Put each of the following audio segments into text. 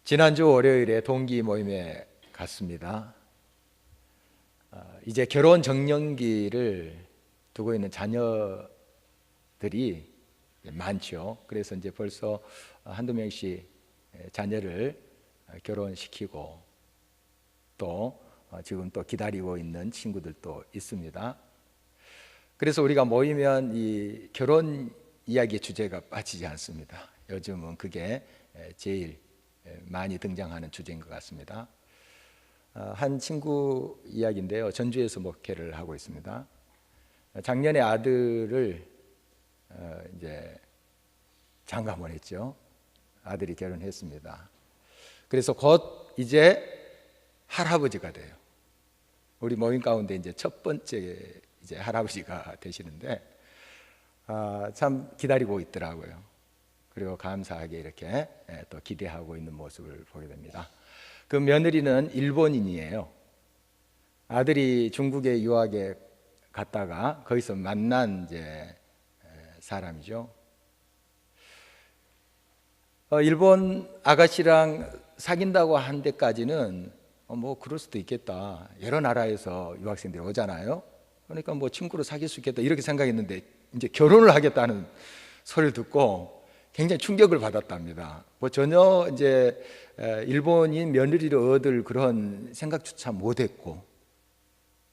지난주 월요일에 동기 모임에 갔습니다. 이제 결혼 정년기를 두고 있는 자녀들이 많죠. 그래서 이제 벌써 한두 명씩 자녀를 결혼시키고 또 지금 또 기다리고 있는 친구들도 있습니다. 그래서 우리가 모이면 이 결혼 이야기의 주제가 빠지지 않습니다. 요즘은 그게 제일 많이 등장하는 주제인 것 같습니다. 한 친구 이야기인데요. 전주에서 목회를 하고 있습니다. 작년에 아들을 이제 장가 보냈죠. 아들이 결혼했습니다. 그래서 곧 이제 할아버지가 돼요. 우리 모임 가운데 이제 첫 번째 이제 할아버지가 되시는데 참 기다리고 있더라고요. 그리고 감사하게 이렇게 또 기대하고 있는 모습을 보게 됩니다. 그 며느리는 일본인이에요. 아들이 중국에 유학에 갔다가 거기서 만난 이제 사람이죠. 일본 아가씨랑 사귄다고 한 데까지는 뭐 그럴 수도 있겠다. 여러 나라에서 유학생들이 오잖아요. 그러니까 뭐 친구로 사귈 수 있겠다 이렇게 생각했는데 이제 결혼을 하겠다는 소리를 듣고 굉장히 충격을 받았답니다. 뭐 전혀 이제 일본인 며느리를 얻을 그런 생각조차 못했고,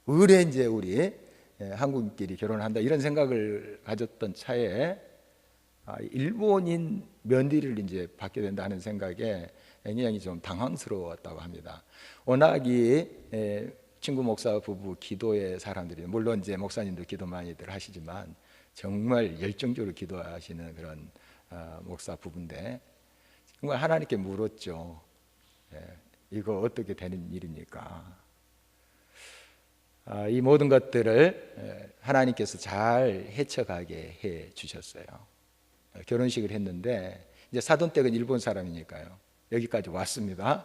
의뢰 이제 우리 한국인끼리 결혼을 한다 이런 생각을 가졌던 차에 일본인 며느리를 이제 받게 된다는 생각에 굉장히 좀 당황스러웠다고 합니다. 워낙이 친구 목사 부부 기도의 사람들이, 물론 이제 목사님도 기도 많이들 하시지만 정말 열정적으로 기도하시는 그런 목사 부부인데 정말 하나님께 물었죠. 이거 어떻게 되는 일입니까? 이 모든 것들을 하나님께서 잘 헤쳐가게 해 주셨어요. 결혼식을 했는데 이제 사돈댁은 일본 사람이니까요. 여기까지 왔습니다.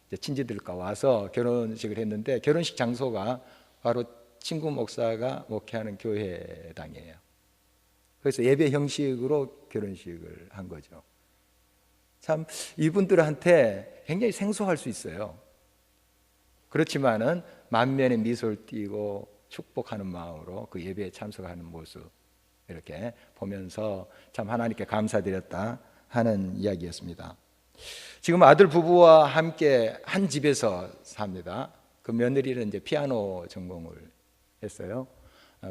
이제 친지들과 와서 결혼식을 했는데 결혼식 장소가 바로 친구 목사가 목회하는 교회당이에요. 그래서 예배 형식으로 결혼식을 한 거죠. 참 이분들한테 굉장히 생소할 수 있어요. 그렇지만은 만면에 미소를 띠고 축복하는 마음으로 그 예배에 참석하는 모습 이렇게 보면서 참 하나님께 감사드렸다 하는 이야기였습니다. 지금 아들 부부와 함께 한 집에서 삽니다. 그 며느리는 이제 피아노 전공을 했어요.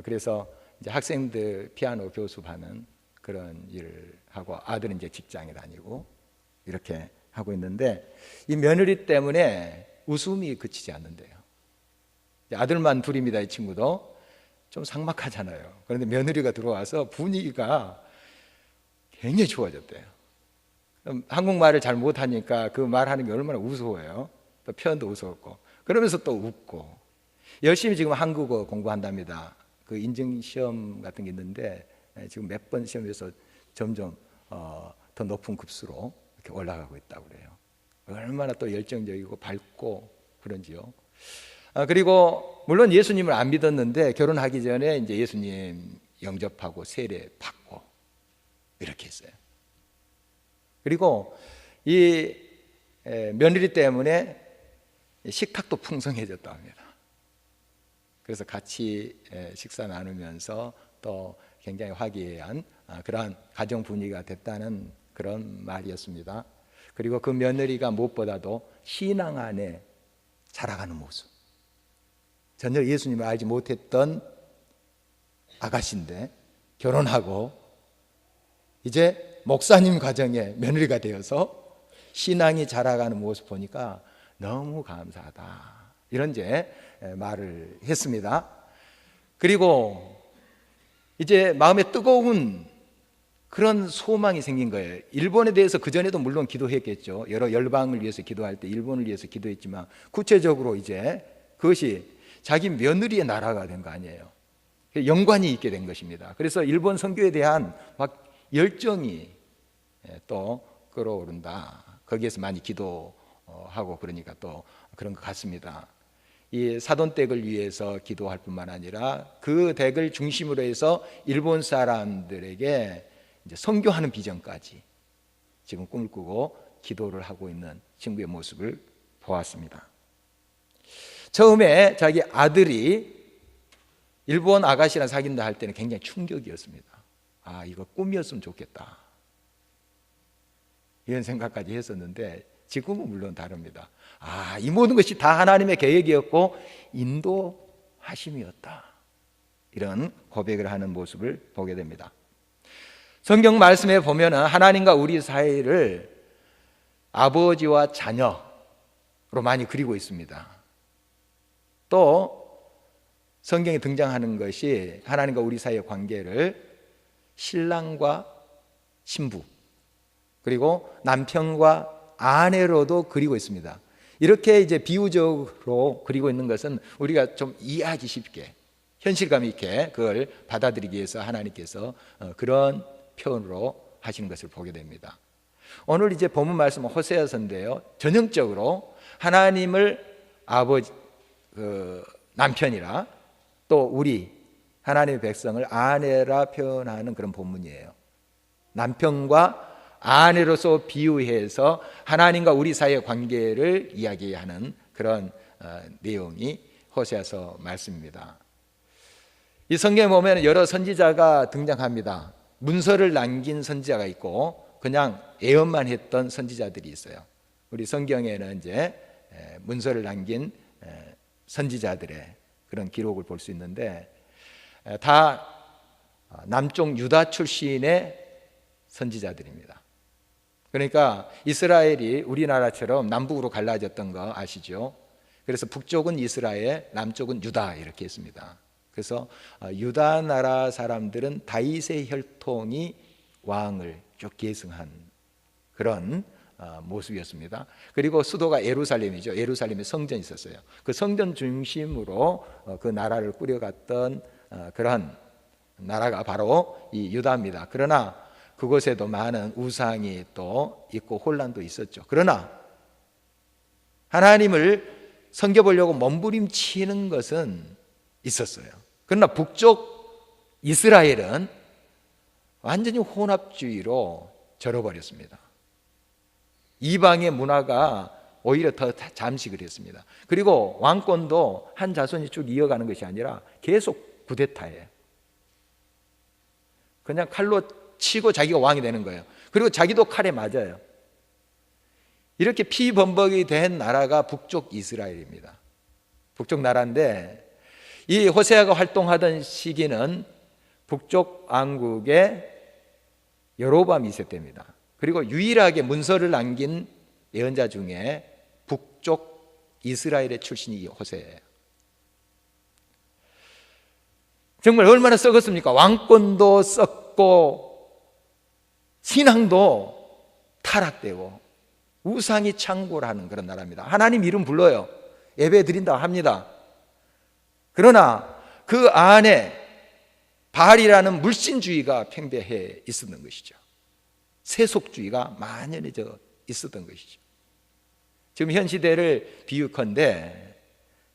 그래서 이제 학생들 피아노 교습하는 그런 일을 하고 아들은 이제 직장에 다니고 이렇게 하고 있는데 이 며느리 때문에 웃음이 그치지 않는데요. 아들만 둘입니다. 이 친구도 좀 삭막하잖아요. 그런데 며느리가 들어와서 분위기가 굉장히 좋아졌대요. 한국말을 잘 못하니까 그 말하는 게 얼마나 우스워요. 또 표현도 우스웠고 그러면서 또 웃고 열심히 지금 한국어 공부한답니다. 그 인증시험 같은 게 있는데 지금 몇 번 시험에서 점점 더 높은 급수로 이렇게 올라가고 있다고 그래요. 얼마나 또 열정적이고 밝고 그런지요. 그리고 물론 예수님을 안 믿었는데 결혼하기 전에 이제 예수님 영접하고 세례 받고 이렇게 했어요. 그리고 이 며느리 때문에 식탁도 풍성해졌다고 합니다. 그래서 같이 식사 나누면서 또 굉장히 화기애애한 그러한 가정 분위기가 됐다는 그런 말이었습니다. 그리고 그 며느리가 무엇보다도 신앙 안에 자라가는 모습, 전혀 예수님을 알지 못했던 아가씨인데 결혼하고 이제 목사님 가정의 며느리가 되어서 신앙이 자라가는 모습 보니까 너무 감사하다 이런 이제 말을 했습니다. 그리고 이제 마음에 뜨거운 그런 소망이 생긴 거예요. 일본에 대해서 그전에도 물론 기도했겠죠. 여러 열방을 위해서 기도할 때 일본을 위해서 기도했지만 구체적으로 이제 그것이 자기 며느리의 나라가 된 거 아니에요. 연관이 있게 된 것입니다. 그래서 일본 선교에 대한 막 열정이 또 끌어오른다. 거기에서 많이 기도하고 그러니까 또 그런 것 같습니다. 이 사돈댁을 위해서 기도할 뿐만 아니라 그 댁을 중심으로 해서 일본 사람들에게 이제 선교하는 비전까지 지금 꿈을 꾸고 기도를 하고 있는 친구의 모습을 보았습니다. 처음에 자기 아들이 일본 아가씨랑 사귄다 할 때는 굉장히 충격이었습니다. 아, 이거 꿈이었으면 좋겠다, 이런 생각까지 했었는데 지금은 물론 다릅니다. 아, 이 모든 것이 다 하나님의 계획이었고 인도하심이었다, 이런 고백을 하는 모습을 보게 됩니다. 성경 말씀에 보면은 하나님과 우리 사이를 아버지와 자녀로 많이 그리고 있습니다. 또 성경에 등장하는 것이 하나님과 우리 사이의 관계를 신랑과 신부, 그리고 남편과 아내로도 그리고 있습니다. 이렇게 이제 비유적으로 그리고 있는 것은 우리가 좀 이해하기 쉽게, 현실감 있게 그걸 받아들이기 위해서 하나님께서 그런 표현으로 하시는 것을 보게 됩니다. 오늘 이제 본문 말씀은 호세아서인데요, 전형적으로 하나님을 아버지, 남편이라, 또 우리 하나님의 백성을 아내라 표현하는 그런 본문이에요. 남편과 아내로서 비유해서 하나님과 우리 사이의 관계를 이야기하는 그런 내용이 호세아서 말씀입니다. 이 성경에 보면 여러 선지자가 등장합니다. 문서를 남긴 선지자가 있고 그냥 예언만 했던 선지자들이 있어요. 우리 성경에는 이제 문서를 남긴 선지자들의 그런 기록을 볼 수 있는데 다 남쪽 유다 출신의 선지자들입니다. 그러니까 이스라엘이 우리나라처럼 남북으로 갈라졌던 거 아시죠? 그래서 북쪽은 이스라엘, 남쪽은 유다, 이렇게 했습니다. 그래서 유다 나라 사람들은 다윗의 혈통이 왕을 쭉 계승한 그런 모습이었습니다. 그리고 수도가 예루살렘이죠. 예루살렘에 성전이 있었어요. 그 성전 중심으로 그 나라를 꾸려갔던 그런 나라가 바로 이 유다입니다. 그러나 그곳에도 많은 우상이 또 있고 혼란도 있었죠. 그러나 하나님을 섬겨보려고 몸부림치는 것은 있었어요. 그러나 북쪽 이스라엘은 완전히 혼합주의로 절어버렸습니다. 이방의 문화가 오히려 더 잠식을 했습니다. 그리고 왕권도 한 자손이 쭉 이어가는 것이 아니라 계속 쿠데타예요. 그냥 칼로 치고 자기가 왕이 되는 거예요. 그리고 자기도 칼에 맞아요. 이렇게 피범벅이 된 나라가 북쪽 이스라엘입니다. 북쪽 나라인데 이 호세아가 활동하던 시기는 북쪽 왕국의 여로보암 2세 때입니다. 그리고 유일하게 문서를 남긴 예언자 중에 북쪽 이스라엘의 출신이 호세아예요. 정말 얼마나 썩었습니까? 왕권도 썩고 신앙도 타락되고 우상이 창궐하는 그런 나라입니다. 하나님 이름 불러요. 예배 드린다고 합니다. 그러나 그 안에 바알이라는 물신주의가 팽배해 있었던 것이죠. 세속주의가 만연해져 있었던 것이죠. 지금 현 시대를 비유컨대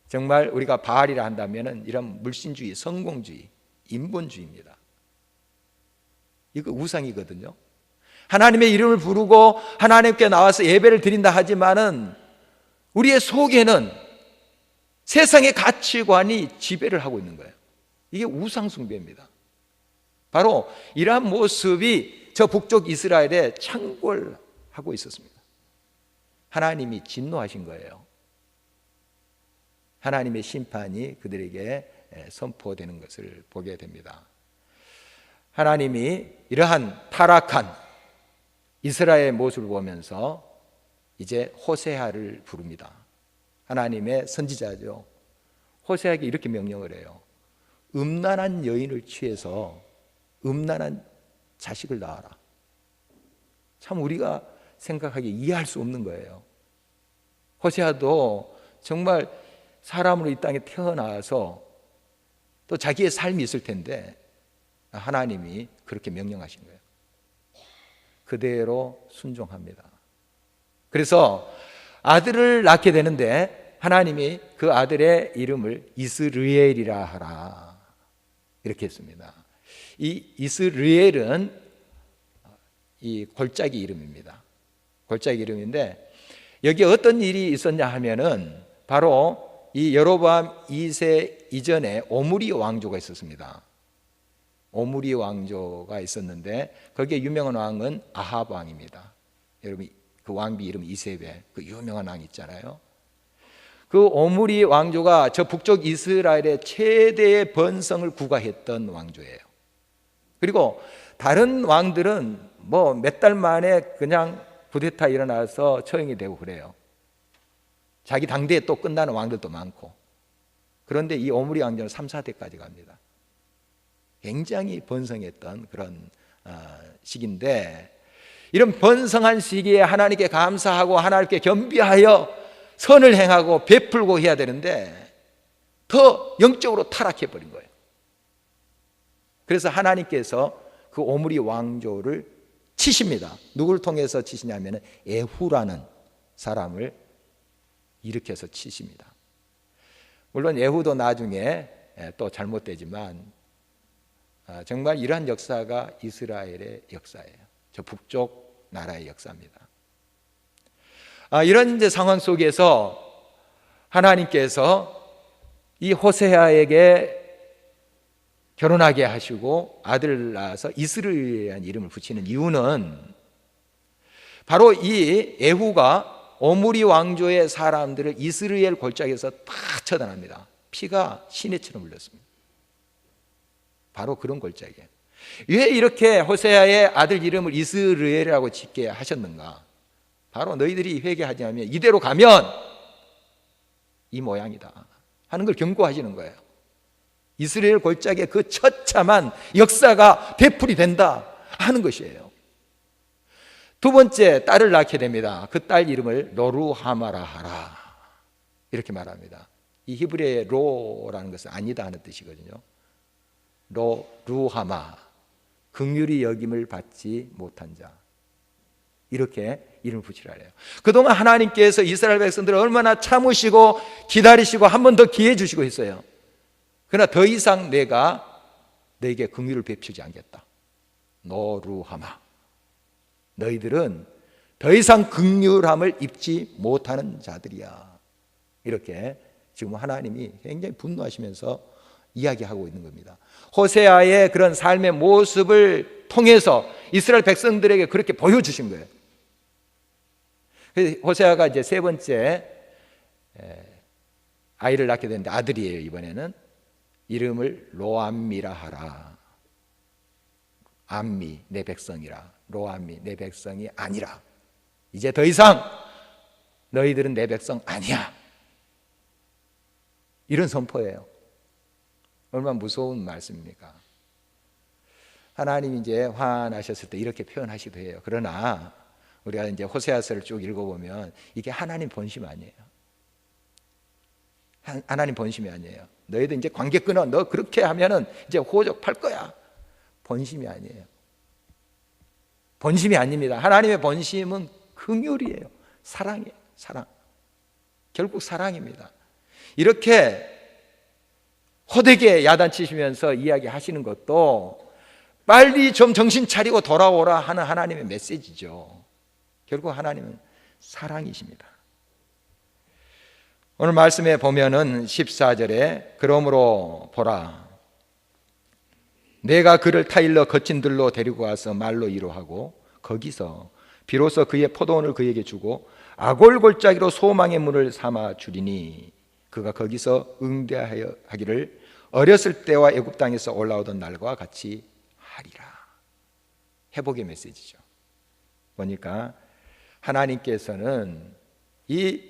정말 우리가 바알이라 한다면 이런 물신주의, 성공주의, 인본주의입니다. 이거 우상이거든요. 하나님의 이름을 부르고 하나님께 나와서 예배를 드린다 하지만은 우리의 속에는 세상의 가치관이 지배를 하고 있는 거예요. 이게 우상 숭배입니다. 바로 이러한 모습이 저 북쪽 이스라엘에 창궐하고 있었습니다. 하나님이 진노하신 거예요. 하나님의 심판이 그들에게 선포되는 것을 보게 됩니다. 하나님이 이러한 타락한 이스라엘의 모습을 보면서 이제 호세아를 부릅니다. 하나님의 선지자죠. 호세아에게 이렇게 명령을 해요. 음란한 여인을 취해서 음란한 자식을 낳아라. 참 우리가 생각하기에 이해할 수 없는 거예요. 호세아도 정말 사람으로 이 땅에 태어나서 또 자기의 삶이 있을 텐데 하나님이 그렇게 명령하신 거예요. 그대로 순종합니다. 그래서 아들을 낳게 되는데 하나님이 그 아들의 이름을 이스르엘이라 하라 이렇게 했습니다. 이 이스르엘은 이 골짜기 이름입니다. 골짜기 이름인데, 여기에 어떤 일이 있었냐 하면은 바로 이 여로보암 2세 이전에 오므리 왕조가 있었습니다. 오므리 왕조가 있었는데 거기에 유명한 왕은 아합 왕입니다. 여러분 그 왕비 이름 이세벨, 그 유명한 왕 있잖아요. 그 오므리 왕조가 저 북쪽 이스라엘의 최대의 번성을 구가했던 왕조예요. 그리고 다른 왕들은 뭐 몇 달 만에 그냥 쿠데타 일어나서 처형이 되고 그래요. 자기 당대에 또 끝나는 왕들도 많고. 그런데 이 오므리 왕조는 3, 4대까지 갑니다. 굉장히 번성했던 그런 시기인데, 이런 번성한 시기에 하나님께 감사하고 하나님께 겸비하여 선을 행하고 베풀고 해야 되는데 더 영적으로 타락해버린 거예요. 그래서 하나님께서 그 오므리 왕조를 치십니다. 누구를 통해서 치시냐면 예후라는 사람을 일으켜서 치십니다. 물론 예후도 나중에 또 잘못되지만 정말 이러한 역사가 이스라엘의 역사예요. 저 북쪽 나라의 역사입니다. 이런 이제 상황 속에서 하나님께서 이 호세아에게 결혼하게 하시고 아들을 낳아서 이스라엘이라는 이름을 붙이는 이유는 바로 이 예후가 오므리 왕조의 사람들을 이스라엘 골짜기에서 다 처단합니다. 피가 시내처럼 흘렸습니다. 바로 그런 골짜기예요. 왜 이렇게 호세아의 아들 이름을 이스라엘이라고 짓게 하셨는가? 바로 너희들이 회개하지 않으면 이대로 가면 이 모양이다 하는 걸 경고하시는 거예요. 이스라엘 골짜기의 그 처참한 역사가 되풀이 된다 하는 것이에요. 두 번째, 딸을 낳게 됩니다. 그 딸 이름을 로루하마라 하라 이렇게 말합니다. 이 히브리어의 로라는 것은 아니다 하는 뜻이거든요. 로루하마, 긍휼히 여김을 받지 못한 자, 이렇게 이름을 붙이라 해요. 그동안 하나님께서 이스라엘 백성들을 얼마나 참으시고 기다리시고 한 번 더 기회 주시고 있어요. 그러나 더 이상 내가 너에게 긍휼을 베푸지 않겠다. 노루하마, 너희들은 더 이상 긍휼함을 입지 못하는 자들이야. 이렇게 지금 하나님이 굉장히 분노하시면서 이야기하고 있는 겁니다. 호세아의 그런 삶의 모습을 통해서 이스라엘 백성들에게 그렇게 보여주신 거예요. 호세아가 이제 세 번째 아이를 낳게 되는데 아들이에요. 이번에는 이름을 로암미라 하라. 암미, 내 백성이라. 로암미, 내 백성이 아니라. 이제 더 이상 너희들은 내 백성 아니야. 이런 선포예요. 얼마나 무서운 말씀입니까? 하나님이 이제 화나셨을 때 이렇게 표현하시기도 해요. 그러나 우리가 이제 호세아서를 쭉 읽어보면 이게 하나님 본심 아니에요. 하나님 본심이 아니에요. 너희들 이제 관계 끊어. 너 그렇게 하면은 이제 호적팔 거야. 본심이 아니에요. 본심이 아닙니다. 하나님의 본심은 긍휼이에요. 사랑이에요. 사랑. 결국 사랑입니다. 이렇게 호되게 야단치시면서 이야기하시는 것도 빨리 좀 정신 차리고 돌아오라 하는 하나님의 메시지죠. 결국 하나님은 사랑이십니다. 오늘 말씀에 보면은 14절에 그러므로 보라, 내가 그를 타일러 거친 들로 데리고 와서 말로 이루하고 거기서 비로소 그의 포도원을 그에게 주고 아골 골짜기로 소망의 문을 삼아 주리니 그가 거기서 응대하기를 어렸을 때와 애굽 땅에서 올라오던 날과 같이 하리라. 회복의 메시지죠. 보니까 하나님께서는 이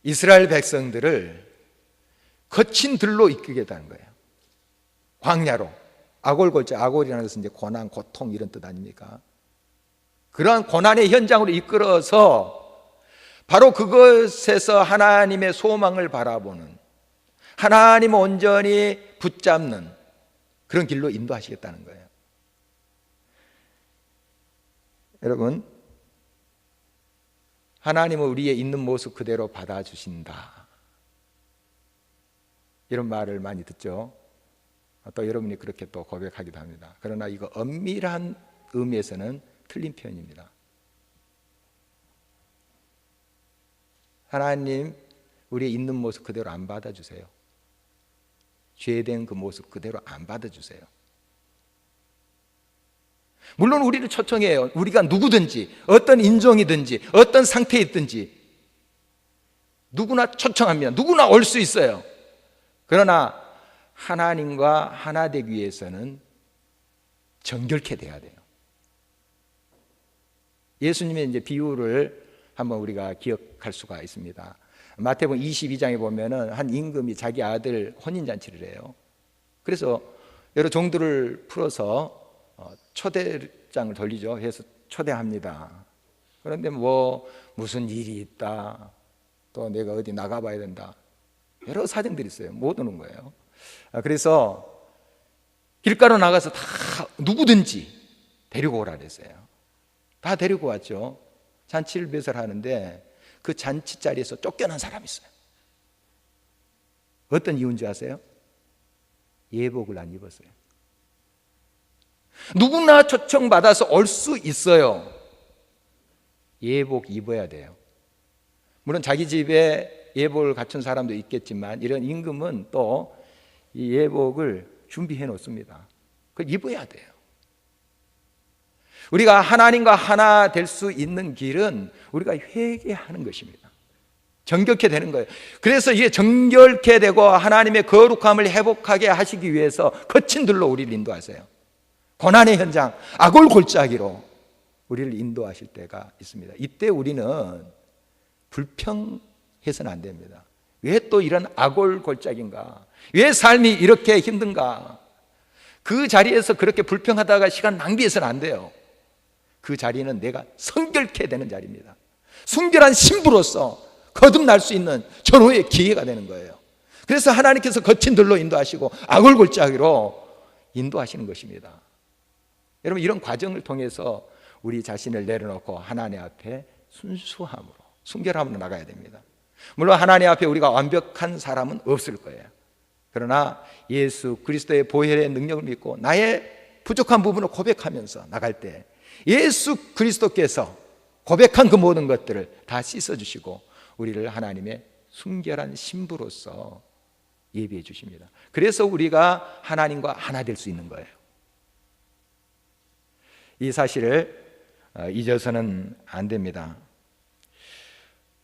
이스라엘 백성들을 거친 들로 이끌겠다는 거예요. 광야로. 아골 골짜, 아골이라는 것은 이제 고난, 고통 이런 뜻 아닙니까? 그러한 고난의 현장으로 이끌어서 바로 그것에서 하나님의 소망을 바라보는, 하나님을 온전히 붙잡는 그런 길로 인도하시겠다는 거예요. 여러분, 하나님은 우리의 있는 모습 그대로 받아주신다. 이런 말을 많이 듣죠. 또 여러분이 그렇게 또 고백하기도 합니다. 그러나 이거 엄밀한 의미에서는 틀린 표현입니다. 하나님 우리의 있는 모습 그대로 안 받아주세요. 죄된 그 모습 그대로 안 받아주세요. 물론 우리를 초청해요. 우리가 누구든지 어떤 인종이든지 어떤 상태에 있든지 누구나 초청합니다. 누구나 올 수 있어요. 그러나 하나님과 하나 되기 위해서는 정결케 돼야 돼요. 예수님의 이제 비유를 한번 우리가 기억할 수가 있습니다. 마태복음 22장에 보면은 한 임금이 자기 아들 혼인잔치를 해요. 그래서 여러 종들을 풀어서 초대장을 돌리죠. 해서 초대합니다. 그런데 뭐 무슨 일이 있다, 또 내가 어디 나가봐야 된다, 여러 사정들이 있어요. 못 오는 거예요. 그래서 길가로 나가서 다 누구든지 데리고 오라 그랬어요. 다 데리고 왔죠. 잔치를 배설하는데 그 잔치 자리에서 쫓겨난 사람이 있어요. 어떤 이유인지 아세요? 예복을 안 입었어요. 누구나 초청받아서 올 수 있어요. 예복 입어야 돼요. 물론 자기 집에 예복을 갖춘 사람도 있겠지만 이런 임금은 또 이 예복을 준비해 놓습니다. 그걸 입어야 돼요. 우리가 하나님과 하나 될 수 있는 길은 우리가 회개하는 것입니다. 정결케 되는 거예요. 그래서 이게 정결케 되고 하나님의 거룩함을 회복하게 하시기 위해서 거친 들로 우리를 인도하세요. 고난의 현장, 악을 골짜기로 우리를 인도하실 때가 있습니다. 이때 우리는 불평해서는 안 됩니다. 왜 또 이런 악을 골짜기인가? 왜 삶이 이렇게 힘든가? 그 자리에서 그렇게 불평하다가 시간 낭비해서는 안 돼요. 그 자리는 내가 성결케 되는 자리입니다. 순결한 신부로서 거듭날 수 있는 전후의 기회가 되는 거예요. 그래서 하나님께서 거친 들로 인도하시고 악을 골짜기로 인도하시는 것입니다. 여러분, 이런 과정을 통해서 우리 자신을 내려놓고 하나님 앞에 순수함으로, 순결함으로 나가야 됩니다. 물론 하나님 앞에 우리가 완벽한 사람은 없을 거예요. 그러나 예수 그리스도의 보혈의 능력을 믿고 나의 부족한 부분을 고백하면서 나갈 때 예수 그리스도께서 고백한 그 모든 것들을 다 씻어주시고 우리를 하나님의 순결한 신부로서 예비해 주십니다. 그래서 우리가 하나님과 하나 될 수 있는 거예요. 이 사실을 잊어서는 안 됩니다.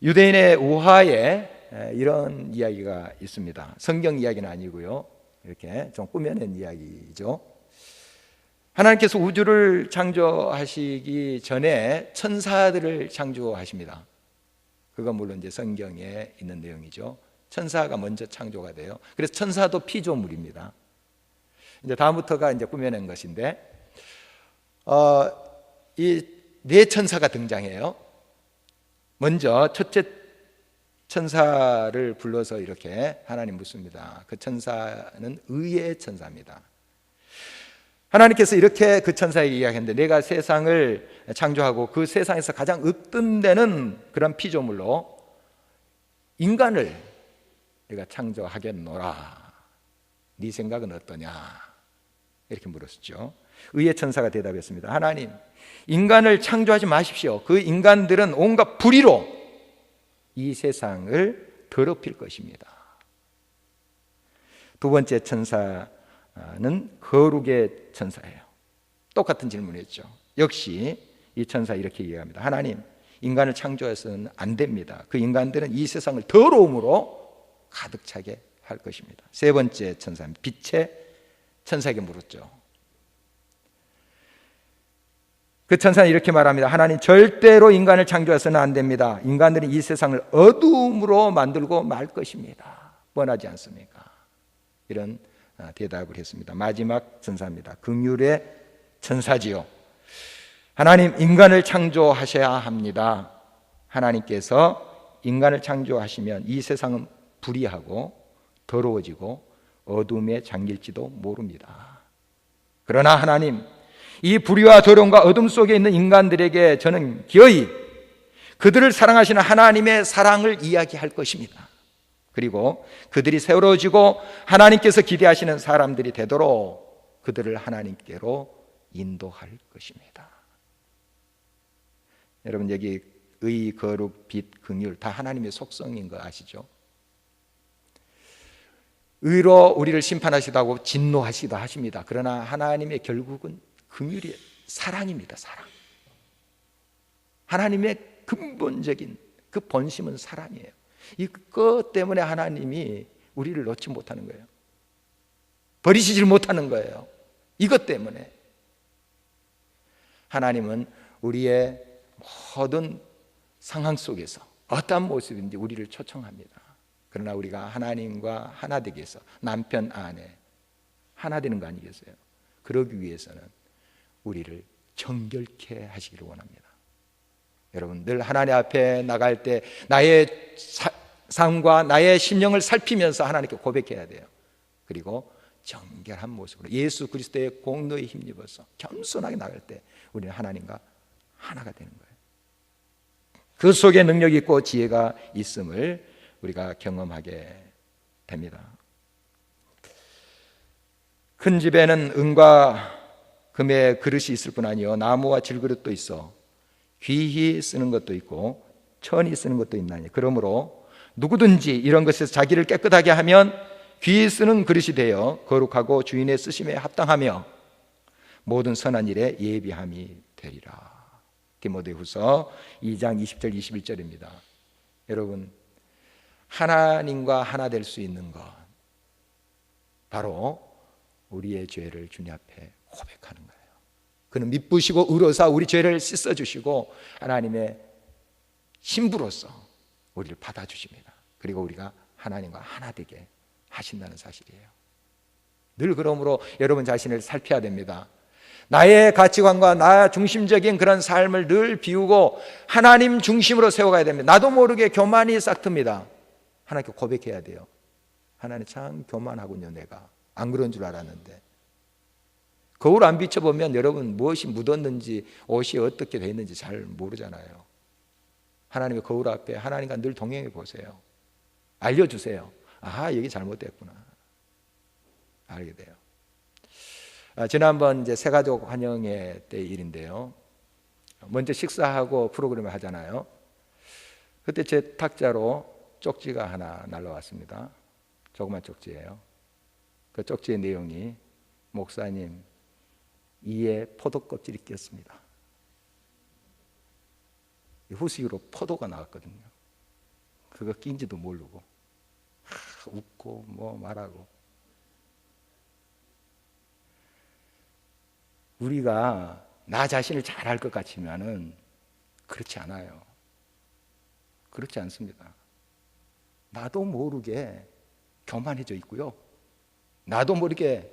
유대인의 우화에 이런 이야기가 있습니다. 성경 이야기는 아니고요, 이렇게 좀 꾸며낸 이야기죠. 하나님께서 우주를 창조하시기 전에 천사들을 창조하십니다. 그건 물론 이제 성경에 있는 내용이죠. 천사가 먼저 창조가 돼요. 그래서 천사도 피조물입니다. 이제 다음부터가 이제 꾸며낸 것인데, 이 네 천사가 등장해요. 먼저 첫째 천사를 불러서 이렇게 하나님 묻습니다. 그 천사는 의의 천사입니다. 하나님께서 이렇게 그 천사에게 이야기했는데, 내가 세상을 창조하고 그 세상에서 가장 으뜸되는 그런 피조물로 인간을 내가 창조하겠노라. 네 생각은 어떠냐? 이렇게 물었죠. 의의 천사가 대답했습니다. 하나님, 인간을 창조하지 마십시오. 그 인간들은 온갖 불의로 이 세상을 더럽힐 것입니다. 두 번째 천사는 거룩의 천사예요. 똑같은 질문했죠. 역시 이 천사 이렇게 이야기합니다. 하나님, 인간을 창조해서는 안 됩니다. 그 인간들은 이 세상을 더러움으로 가득 차게 할 것입니다. 세 번째 천사는 빛의 천사에게 물었죠. 그 천사는 이렇게 말합니다. 하나님, 절대로 인간을 창조해서는 안 됩니다. 인간들은 이 세상을 어두움으로 만들고 말 것입니다. 뻔하지 않습니까? 이런 대답을 했습니다. 마지막 천사입니다. 긍휼의 천사지요. 하나님, 인간을 창조하셔야 합니다. 하나님께서 인간을 창조하시면 이 세상은 불의하고 더러워지고 어둠에 잠길지도 모릅니다. 그러나 하나님, 이 불의와 더러움과 어둠 속에 있는 인간들에게 저는 기어이 그들을 사랑하시는 하나님의 사랑을 이야기할 것입니다. 그리고 그들이 세워지고 하나님께서 기대하시는 사람들이 되도록 그들을 하나님께로 인도할 것입니다. 여러분, 여기 의, 거룩, 빛, 긍휼 다 하나님의 속성인 거 아시죠? 의로 우리를 심판하시다고 진노하시기도 하십니다. 그러나 하나님의 결국은 긍휼이 사랑입니다. 사랑. 하나님의 근본적인 그 본심은 사랑이에요. 이것 때문에 하나님이 우리를 놓지 못하는 거예요. 버리시질 못하는 거예요. 이것 때문에 하나님은 우리의 모든 상황 속에서 어떠한 모습인지 우리를 초청합니다. 그러나 우리가 하나님과 하나 되기 위해서 남편, 아내 하나 되는 거 아니겠어요? 그러기 위해서는 우리를 정결케 하시기를 원합니다. 여러분, 늘 하나님 앞에 나갈 때 나의 삶과 나의 심령을 살피면서 하나님께 고백해야 돼요. 그리고 정결한 모습으로 예수 그리스도의 공로에 힘입어서 겸손하게 나갈 때 우리는 하나님과 하나가 되는 거예요. 그 속에 능력이 있고 지혜가 있음을 우리가 경험하게 됩니다. 큰 집에는 은과 금의 그릇이 있을 뿐 아니요 나무와 질그릇도 있어 귀히 쓰는 것도 있고 천히 쓰는 것도 있나니 그러므로 누구든지 이런 것에서 자기를 깨끗하게 하면 귀히 쓰는 그릇이 되어 거룩하고 주인의 쓰심에 합당하며 모든 선한 일에 예비함이 되리라. 디모데후서 2장 20절 21절입니다. 여러분, 하나님과 하나 될 수 있는 것 바로 우리의 죄를 주님 앞에 고백하는 거예요. 그는 미쁘시고 의로사 우리 죄를 씻어주시고 하나님의 신부로서 우리를 받아주십니다. 그리고 우리가 하나님과 하나 되게 하신다는 사실이에요. 늘 그러므로 여러분 자신을 살펴야 됩니다. 나의 가치관과 나 중심적인 그런 삶을 늘 비우고 하나님 중심으로 세워가야 됩니다. 나도 모르게 교만이 싹틉니다. 하나님께 고백해야 돼요. 하나님 참 교만하군요. 내가 안 그런 줄 알았는데. 거울 안 비춰보면 여러분 무엇이 묻었는지 옷이 어떻게 돼 있는지 잘 모르잖아요. 하나님의 거울 앞에 하나님과 늘 동행해 보세요. 알려주세요. 아, 여기 잘못됐구나. 알게 돼요. 지난번 이제 새가족 환영회 때 일인데요. 먼저 식사하고 프로그램을 하잖아요. 그때 제 탁자로 쪽지가 하나 날라왔습니다. 조그만 쪽지예요. 그 쪽지의 내용이 목사님 이에 포도 껍질이 꼈습니다. 후식으로 포도가 나왔거든요. 그거 낀지도 모르고 웃고 뭐 말하고. 우리가 나 자신을 잘 알 것 같지만은 그렇지 않아요. 그렇지 않습니다. 나도 모르게 교만해져 있고요. 나도 모르게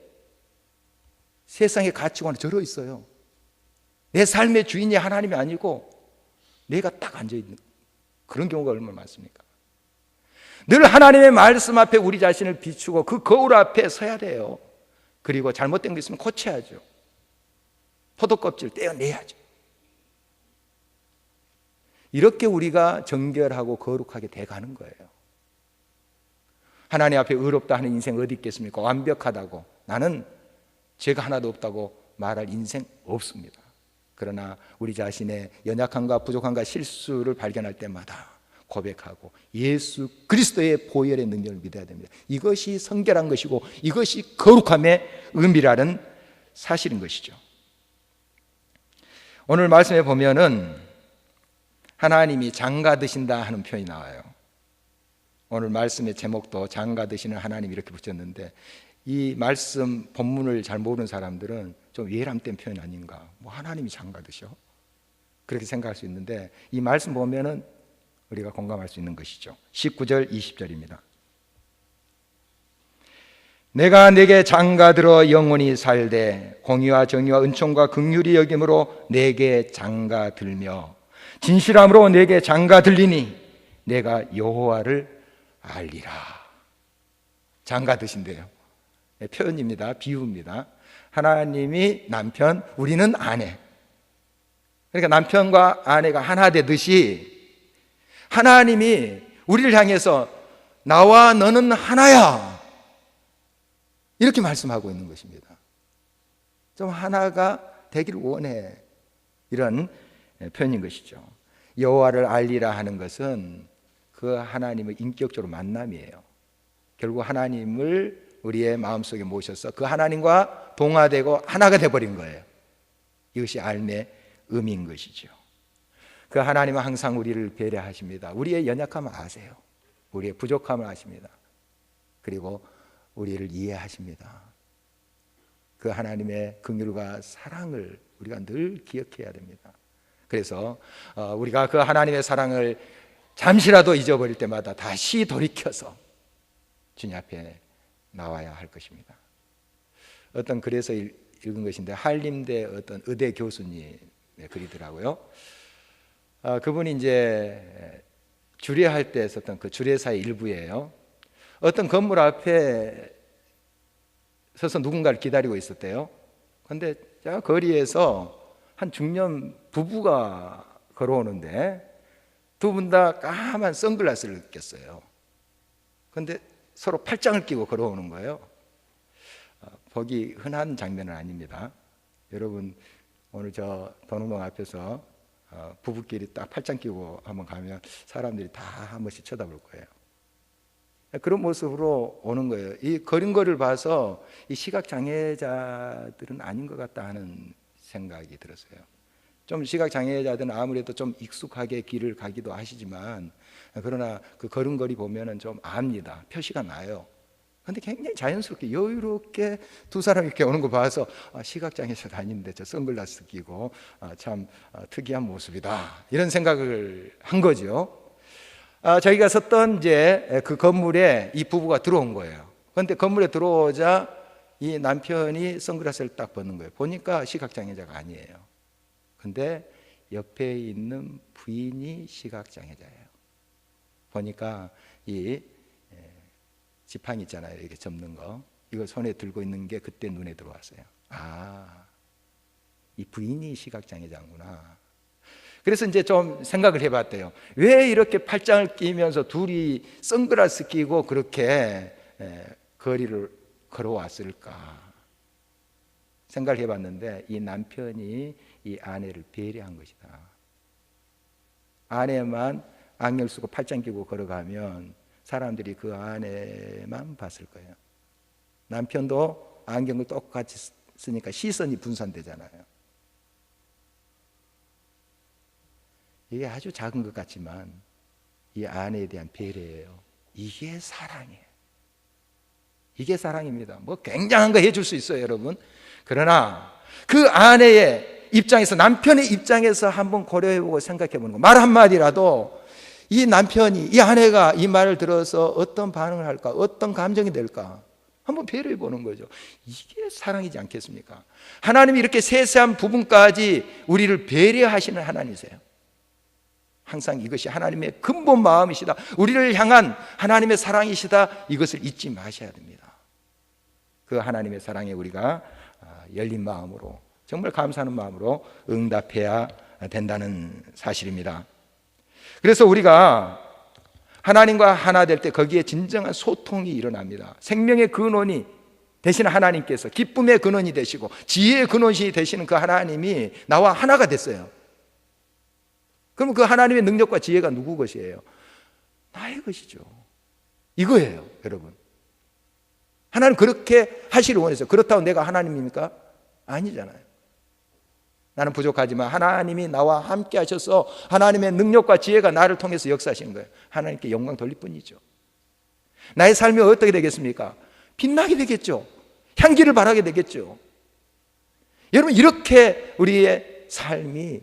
세상의 가치관에 절어 있어요. 내 삶의 주인이 하나님이 아니고 내가 딱 앉아있는 그런 경우가 얼마나 많습니까? 늘 하나님의 말씀 앞에 우리 자신을 비추고 그 거울 앞에 서야 돼요. 그리고 잘못된 게 있으면 고쳐야죠. 포도껍질 떼어내야죠. 이렇게 우리가 정결하고 거룩하게 돼가는 거예요. 하나님 앞에 의롭다 하는 인생 어디 있겠습니까? 완벽하다고 나는 죄가 하나도 없다고 말할 인생 없습니다. 그러나 우리 자신의 연약함과 부족함과 실수를 발견할 때마다 고백하고 예수 그리스도의 보혈의 능력을 믿어야 됩니다. 이것이 성결한 것이고 이것이 거룩함의 의미라는 사실인 것이죠. 오늘 말씀에 보면은 하나님이 장가 드신다 하는 표현이 나와요. 오늘 말씀의 제목도 장가 드시는 하나님 이렇게 붙였는데 이 말씀 본문을 잘 모르는 사람들은 좀 외람된 표현 아닌가, 뭐 하나님이 장가 드셔? 그렇게 생각할 수 있는데 이 말씀 보면은 우리가 공감할 수 있는 것이죠. 19절 20절입니다. 내가 내게 장가들어 영원히 살되 공의와 정의와 은총과 긍휼이 여김으로 내게 장가들며 진실함으로 내게 장가들리니 내가 여호와를 알리라. 장가드신대요. 표현입니다. 비유입니다. 하나님이 남편, 우리는 아내. 그러니까 남편과 아내가 하나 되듯이 하나님이 우리를 향해서 나와 너는 하나야 이렇게 말씀하고 있는 것입니다. 좀 하나가 되기를 원해 이런 표현인 것이죠. 여호와를 알리라 하는 것은 그 하나님을 인격적으로 만남이에요. 결국 하나님을 우리의 마음속에 모셔서 그 하나님과 동화되고 하나가 되어버린 거예요. 이것이 알매 의미인 것이죠. 그 하나님은 항상 우리를 배려하십니다. 우리의 연약함을 아세요. 우리의 부족함을 아십니다. 그리고 우리를 이해하십니다. 그 하나님의 긍휼과 사랑을 우리가 늘 기억해야 됩니다. 그래서 우리가 그 하나님의 사랑을 잠시라도 잊어버릴 때마다 다시 돌이켜서 주님 앞에 나와야 할 것입니다. 어떤 글에서 읽은 것인데 한림대 어떤 의대 교수님의 글이더라고요. 그분이 이제 주례할 때 썼던 그 주례사의 일부예요. 어떤 건물 앞에 서서 누군가를 기다리고 있었대요. 그런데 저 거리에서 한 중년 부부가 걸어오는데 두 분 다 까만 선글라스를 꼈어요. 그런데 서로 팔짱을 끼고 걸어오는 거예요. 보기 흔한 장면은 아닙니다. 여러분 오늘 저 도농동 앞에서 부부끼리 딱 팔짱 끼고 한번 가면 사람들이 다 한 번씩 쳐다볼 거예요. 그런 모습으로 오는 거예요. 이 걸음걸이를 봐서 이 시각장애자들은 아닌 것 같다 하는 생각이 들었어요. 좀 시각장애자들은 아무래도 좀 익숙하게 길을 가기도 하시지만 그러나 그 걸음걸이 보면은 좀 압니다. 표시가 나요. 그런데 굉장히 자연스럽게 여유롭게 두 사람이 이렇게 오는 거 봐서 시각장애자도 아닌데 저 선글라스 끼고 참 특이한 모습이다 이런 생각을 한 거죠. 저희가 섰던 이제 그 건물에 이 부부가 들어온 거예요. 그런데 건물에 들어오자 이 남편이 선글라스를 딱 벗는 거예요. 보니까 시각장애자가 아니에요. 근데 옆에 있는 부인이 시각장애자예요. 보니까 이 지팡이 있잖아요. 이렇게 접는 거. 이거 손에 들고 있는 게 그때 눈에 들어왔어요. 이 부인이 시각장애자구나. 그래서 이제 좀 생각을 해봤대요. 왜 이렇게 팔짱을 끼면서 둘이 선글라스 끼고 그렇게 거리를 걸어왔을까 생각을 해봤는데 이 남편이 이 아내를 배려한 것이다. 아내만 안경 쓰고 팔짱 끼고 걸어가면 사람들이 그 아내만 봤을 거예요. 남편도 안경을 똑같이 쓰니까 시선이 분산되잖아요. 이게 아주 작은 것 같지만 이 아내에 대한 배려예요. 이게 사랑이에요. 이게 사랑입니다. 뭐 굉장한 거 해줄 수 있어요, 여러분. 그러나 그 아내의 입장에서, 남편의 입장에서 한번 고려해보고 생각해보는 거. 말 한마디라도 이 남편이, 이 아내가 이 말을 들어서 어떤 반응을 할까, 어떤 감정이 될까 한번 배려해보는 거죠. 이게 사랑이지 않겠습니까? 하나님이 이렇게 세세한 부분까지 우리를 배려하시는 하나님이세요. 항상 이것이 하나님의 근본 마음이시다, 우리를 향한 하나님의 사랑이시다, 이것을 잊지 마셔야 됩니다. 그 하나님의 사랑에 우리가 열린 마음으로, 정말 감사하는 마음으로 응답해야 된다는 사실입니다. 그래서 우리가 하나님과 하나 될 때 거기에 진정한 소통이 일어납니다. 생명의 근원이 되시는 하나님께서 기쁨의 근원이 되시고 지혜의 근원이 되시는 그 하나님이 나와 하나가 됐어요. 그럼 그 하나님의 능력과 지혜가 누구 것이에요? 나의 것이죠. 이거예요, 여러분. 하나님 그렇게 하시를 원했어요. 그렇다고 내가 하나님입니까? 아니잖아요. 나는 부족하지만 하나님이 나와 함께 하셔서 하나님의 능력과 지혜가 나를 통해서 역사하시는 거예요. 하나님께 영광 돌릴 뿐이죠. 나의 삶이 어떻게 되겠습니까? 빛나게 되겠죠. 향기를 발하게 되겠죠. 여러분, 이렇게 우리의 삶이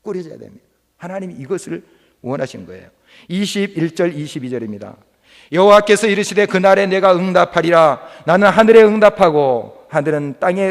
꾸려져야 됩니다. 하나님이 이것을 원하신 거예요. 21절 22절입니다. 여호와께서 이르시되 그날에 내가 응답하리라. 나는 하늘에 응답하고 하늘은 땅에